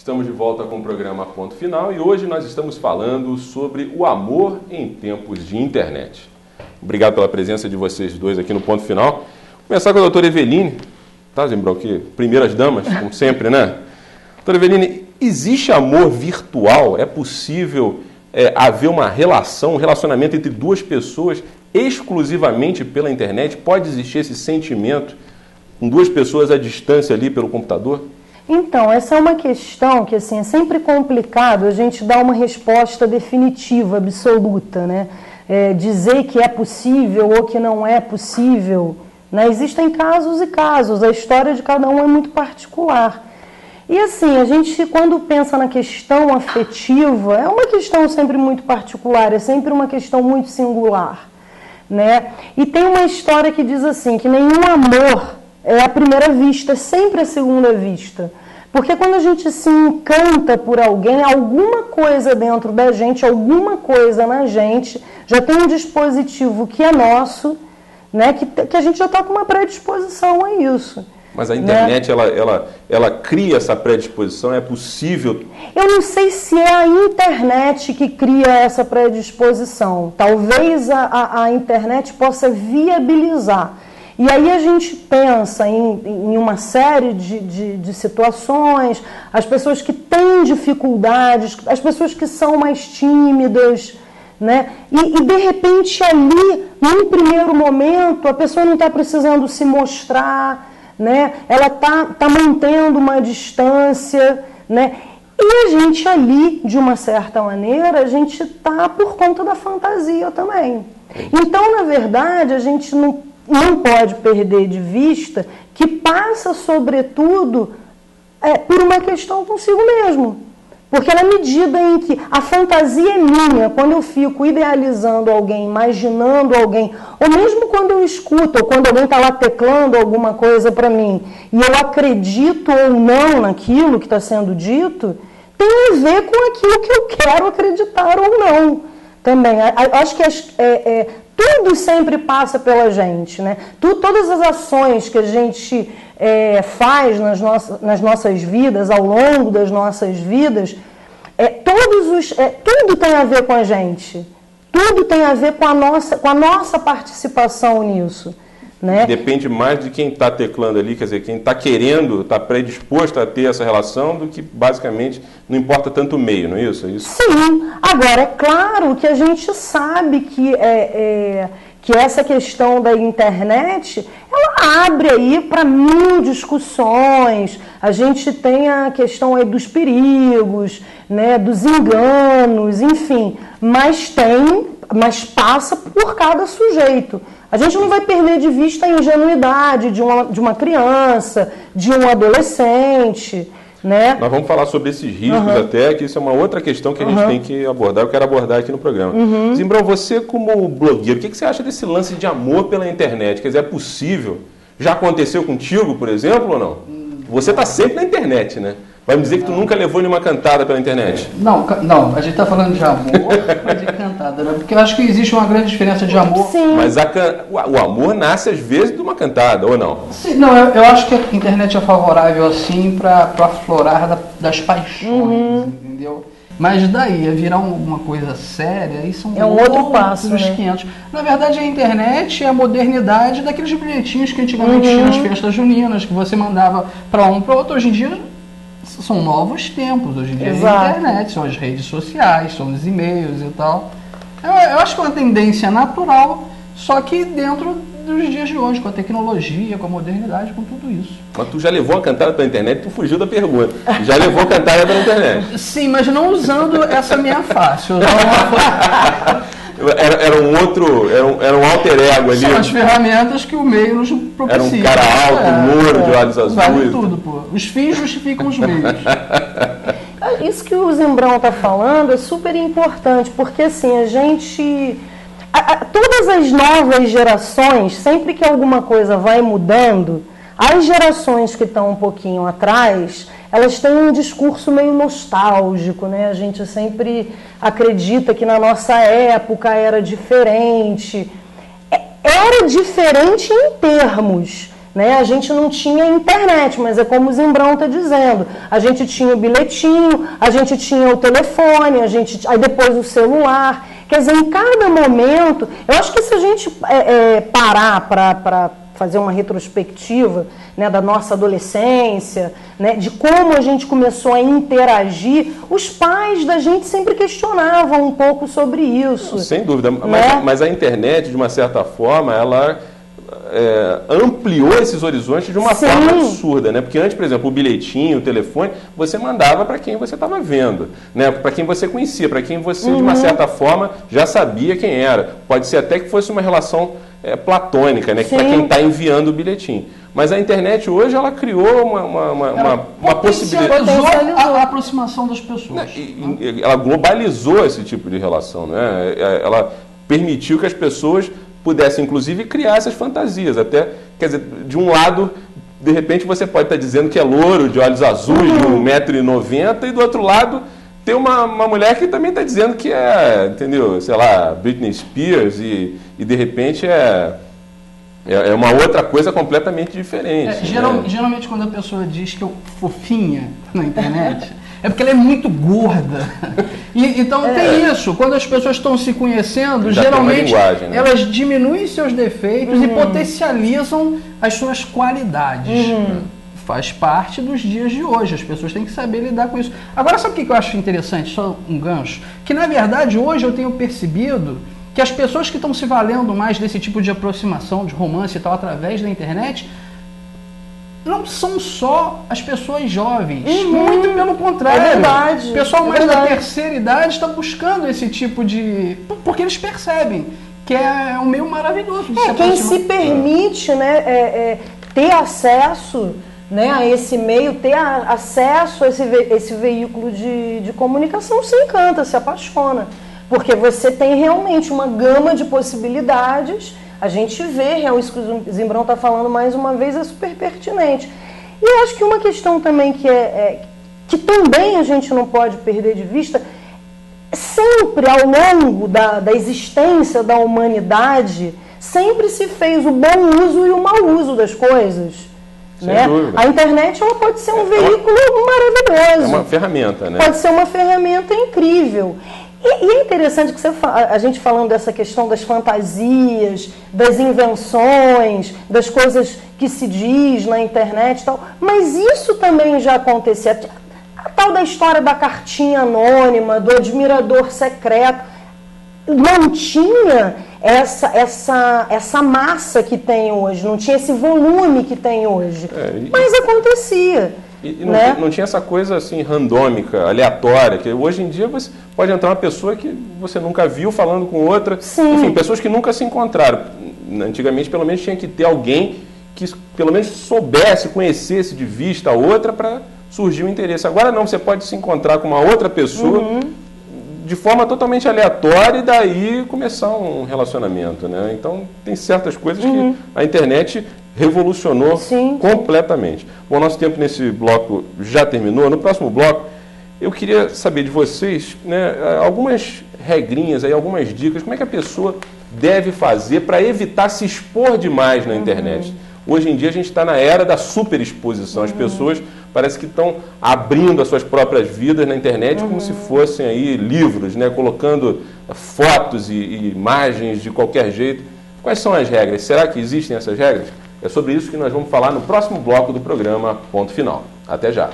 Estamos de volta com o programa Ponto Final e hoje nós estamos falando sobre o amor em tempos de internet. Obrigado pela presença de vocês dois aqui no Ponto Final. Vou começar com a doutora Eveline, tá, Zembrão? Que primeiras damas, como sempre, né? Doutora Eveline, existe amor virtual? É possível haver uma relação, um relacionamento entre duas pessoas exclusivamente pela internet? Pode existir esse sentimento com duas pessoas à distância ali pelo computador? Então, essa é uma questão que assim, é sempre complicado a gente dar uma resposta definitiva, absoluta, né? Dizer que é possível ou que não é possível, né? Existem casos e casos, a história de cada um é muito particular. E assim, a gente quando pensa na questão afetiva, é uma questão sempre muito particular, é sempre uma questão muito singular, né? E tem uma história que diz assim, que nenhum amor é a primeira vista, é sempre a segunda vista. Porque quando a gente se encanta por alguém, alguma coisa dentro da gente, alguma coisa na gente, já tem um dispositivo que é nosso, né, que a gente já está com uma predisposição a isso. Mas a internet, né? ela cria essa predisposição, é possível? Eu não sei se é a internet que cria essa predisposição. Talvez a internet possa viabilizar. E aí a gente pensa em uma série de situações, as pessoas que têm dificuldades, as pessoas que são mais tímidas, né? E de repente ali, num primeiro momento, a pessoa não está precisando se mostrar, né? Ela está mantendo uma distância, né? E a gente ali, de uma certa maneira, a gente está por conta da fantasia também. Então, na verdade, a gente não pode perder de vista que passa, sobretudo, por uma questão consigo mesmo. Porque na medida em que a fantasia é minha, quando eu fico idealizando alguém, imaginando alguém, ou mesmo quando eu escuto, ou quando alguém está lá teclando alguma coisa para mim, e eu acredito ou não naquilo que está sendo dito, tem a ver com aquilo que eu quero acreditar ou não. Também, acho que tudo sempre passa pela gente, né? Todas as ações que a gente faz nas nossas vidas, ao longo das nossas vidas, tudo tem a ver com a gente. Tudo tem a ver com a nossa participação nisso, né? Depende mais de quem está teclando ali, quer dizer, quem está querendo, está predisposto a ter essa relação, do que basicamente não importa tanto o meio, não é isso? Sim, agora é claro que a gente sabe que essa questão da internet, ela abre aí para mil discussões, a gente tem a questão aí dos perigos, né, dos enganos, enfim, mas passa por cada sujeito. A gente não vai perder de vista a ingenuidade de uma criança, de um adolescente, né? Nós vamos falar sobre esses riscos até, que isso é uma outra questão que a gente tem que abordar, eu quero abordar aqui no programa. Zembrão, você como blogueiro, o que você acha desse lance de amor pela internet? Quer dizer, é possível? Já aconteceu contigo, por exemplo, ou não? Você está sempre na internet, né? Vai me dizer que tu nunca levou nenhuma cantada pela internet? Não, a gente está falando de amor, mas de cantada, né? Porque eu acho que existe uma grande diferença de amor. Sim. Mas o amor nasce às vezes de uma cantada, ou não? Sim, não, eu acho que a internet é favorável assim para o aflorar das paixões, entendeu? Mas daí a virar uma coisa séria, aí são um outro passo, né? 500. Na verdade, a internet é a modernidade daqueles bilhetinhos que antigamente tinha nas festas juninas, que você mandava para um para outro. Hoje em dia são novos tempos, hoje em dia. Exato. É a internet, são as redes sociais, são os e-mails e tal. Eu acho que é uma tendência natural, só que dentro dos dias de hoje, com a tecnologia, com a modernidade, com tudo isso. Mas tu já levou uma cantada pela internet, tu fugiu da pergunta. Já levou cantada pela internet? Sim, mas não usando essa minha face. Era um alter ego ali. São as ferramentas que o meio nos propicia. Era um cara alto, louro, de olhos azuis. Vale tudo, pô. Os fins justificam os meios. Isso que o Zembrão está falando é super importante, porque assim, a gente... todas as novas gerações, sempre que alguma coisa vai mudando, as gerações que estão um pouquinho atrás, elas têm um discurso meio nostálgico, né? A gente sempre acredita que na nossa época era diferente. Era diferente em termos, né? A gente não tinha internet, mas é como o Zimbrão está dizendo. A gente tinha o bilhetinho, a gente tinha o telefone, aí depois o celular. Quer dizer, em cada momento, eu acho que se a gente parar para fazer uma retrospectiva, né, da nossa adolescência, né, de como a gente começou a interagir, os pais da gente sempre questionavam um pouco sobre isso. Sem dúvida, né? mas a internet, de uma certa forma, ela ampliou esses horizontes de uma forma absurda, né? Porque antes, por exemplo, o bilhetinho, o telefone, você mandava para quem você estava vendo, né? Para quem você conhecia, para quem você, de uma certa forma, já sabia quem era. Pode ser até que fosse uma relação platônica, né? Para quem está enviando o bilhetinho. Mas a internet hoje, ela criou uma possibilidade. A aproximação das pessoas. Ela globalizou esse tipo de relação, né? Ela permitiu que as pessoas pudessem, inclusive, criar essas fantasias. Até, quer dizer, de um lado, de repente você pode estar dizendo que é louro, de olhos azuis, de 1,90 m, e do outro lado tem uma mulher que também está dizendo que entendeu, sei lá, Britney Spears, e de repente é uma outra coisa completamente diferente. Geralmente quando a pessoa diz que eu fofinha na internet, é porque ela é muito gorda. Então tem isso. Quando as pessoas estão se conhecendo, já geralmente né? Elas diminuem seus defeitos e potencializam as suas qualidades. Faz parte dos dias de hoje. As pessoas têm que saber lidar com isso. Agora, sabe o que eu acho interessante? Só um gancho. Que, na verdade, hoje eu tenho percebido que as pessoas que estão se valendo mais desse tipo de aproximação, de romance e tal, através da internet, não são só as pessoas jovens. Muito pelo contrário. É verdade. O pessoal mais da terceira idade está buscando esse tipo de... Porque eles percebem que é um meio maravilhoso. Quem se permite, né, ter acesso, né, a esse meio, ter acesso a esse veículo de comunicação, se encanta, se apaixona. Porque você tem realmente uma gama de possibilidades. A gente vê, isso que o Zimbrão está falando mais uma vez, é super pertinente. E eu acho que uma questão também que também a gente não pode perder de vista, sempre ao longo da existência da humanidade, sempre se fez o bom uso e o mau uso das coisas. Né? A internet ela pode ser um veículo maravilhoso. É uma ferramenta, né? Pode ser uma ferramenta incrível. E é interessante que a gente falando dessa questão das fantasias, das invenções, das coisas que se diz na internet e tal, mas isso também já acontecia. A tal da história da cartinha anônima, do admirador secreto, não tinha essa massa que tem hoje, não tinha esse volume que tem hoje, mas acontecia. E não tinha essa coisa assim randômica, aleatória, que hoje em dia você pode entrar uma pessoa que você nunca viu falando com outra. Sim. Enfim, pessoas que nunca se encontraram. Antigamente, pelo menos, tinha que ter alguém que pelo menos soubesse, conhecesse de vista a outra para surgir o interesse. Agora não, você pode se encontrar com uma outra pessoa de forma totalmente aleatória e daí começar um relacionamento, né? Então tem certas coisas que a internet revolucionou completamente. Bom, nosso tempo nesse bloco já terminou. No próximo bloco, eu queria saber de vocês, né, algumas regrinhas, algumas dicas, como é que a pessoa deve fazer para evitar se expor demais na internet. Hoje em dia a gente está na era da superexposição. As pessoas parece que estão abrindo as suas próprias vidas na internet como se fossem aí livros, né, colocando fotos e imagens de qualquer jeito. Quais são as regras? Será que existem essas regras? É sobre isso que nós vamos falar no próximo bloco do programa Ponto Final. Até já!